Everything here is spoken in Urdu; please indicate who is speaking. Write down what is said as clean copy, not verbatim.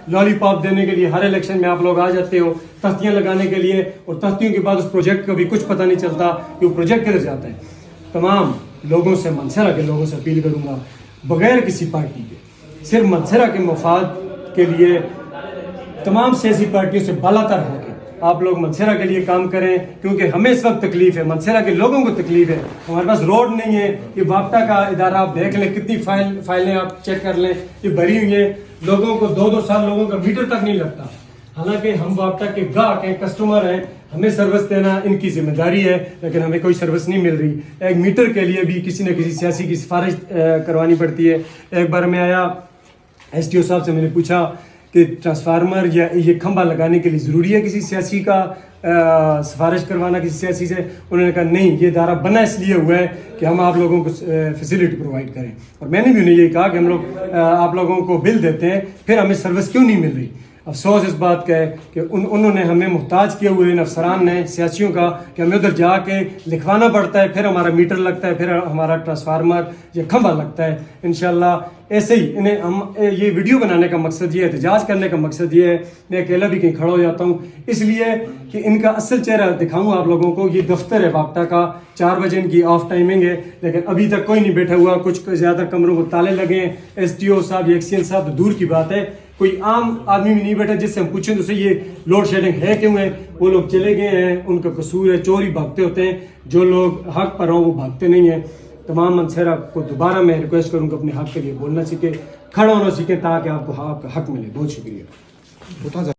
Speaker 1: لالی پاپ دینے کے لیے ہر الیکشن میں آپ لوگ آ جاتے ہو تختیاں لگانے کے لیے، اور تختیوں کے بعد اس پروجیکٹ کا بھی کچھ پتہ نہیں چلتا کہ وہ پروجیکٹ کدھر جاتا ہے۔ تمام لوگوں سے، منصرہ کے لوگوں سے اپیل کروں گا، بغیر کسی پارٹی کے، صرف منصرہ کے مفاد کے لیے تمام سیاسی پارٹیوں سے بالاتر ہو کے آپ لوگ منصرہ کے لیے کام کریں، کیونکہ ہمیں اس وقت تکلیف ہے، منصرہ کے لوگوں کو تکلیف ہے۔ ہمارے پاس روڈ نہیں ہے، یہ وابٹا کا ادارہ آپ دیکھ لیں، کتنی فائلیں آپ چیک کر لیں، یہ بھری ہوئی ہیں، لوگوں کو 2-2 سال لوگوں کا میٹر تک نہیں لگتا۔ حالانکہ ہم وابٹا کے گاہک ہیں، کسٹمر ہیں، ہمیں سروس دینا ان کی ذمہ داری ہے، لیکن ہمیں کوئی سروس نہیں مل رہی۔ ایک میٹر کے لیے بھی کسی نہ کسی سیاسی کی سفارش کروانی پڑتی ہے۔ ایک بار میں آیا ایس ٹی او صاحب سے، میں نے پوچھا کہ ٹرانسفارمر یا یہ کھمبا لگانے کے لیے ضروری ہے کسی سیاسی کا سفارش کروانا کسی سیاسی سے؟ انہوں نے کہا نہیں، یہ ادارہ بنا اس لیے ہوا ہے کہ ہم آپ لوگوں کو فیسلٹی پرووائڈ کریں۔ اور میں نے بھی انہیں یہی کہا کہ ہم لوگ آپ لوگوں کو بل دیتے ہیں، پھر ہمیں سروس کیوں نہیں مل رہی؟ افسوس اس بات کا ہے کہ انہوں نے ہمیں محتاج کیے ہوئے ان افسران نے، سیاسیوں کا، کہ ہمیں ادھر جا کے لکھوانا پڑتا ہے، پھر ہمارا میٹر لگتا ہے، پھر ہمارا ٹرانسفارمر یا کھمبا لگتا ہے۔ انشاءاللہ ایسے ہی انہیں ہم، یہ ویڈیو بنانے کا مقصد یہ ہے، احتجاج کرنے کا مقصد یہ ہے، میں اکیلا بھی کہیں کھڑا ہو جاتا ہوں اس لیے کہ ان کا اصل چہرہ دکھاؤں آپ لوگوں کو۔ یہ دفتر ہے وابٹا کا، 4 بجے ان کی آف ٹائمنگ ہے، لیکن ابھی تک کوئی نہیں بیٹھا ہوا، کچھ زیادہ کمروں کو تالے لگے ہیں۔ ایس ٹی او صاحب یا ایکسین صاحب تو دور کی بات ہے، کوئی عام آدمی بھی نہیں بیٹھا جس سے ہم پوچھیں تو یہ لوڈ شیڈنگ ہے کیوں ہے؟ وہ لوگ چلے گئے ہیں، ان کا قصور ہے، چور ہی بھاگتے ہوتے ہیں، جو لوگ حق پر ہوں وہ بھاگتے نہیں ہیں۔ تمام منصرہ کو دوبارہ میں ریکویسٹ کروں کہ اپنے حق کے لیے بولنا سیکھیں، کھڑا ہونا سیکھیں، تاکہ آپ کو آپ کا حق ملے۔ بہت شکریہ۔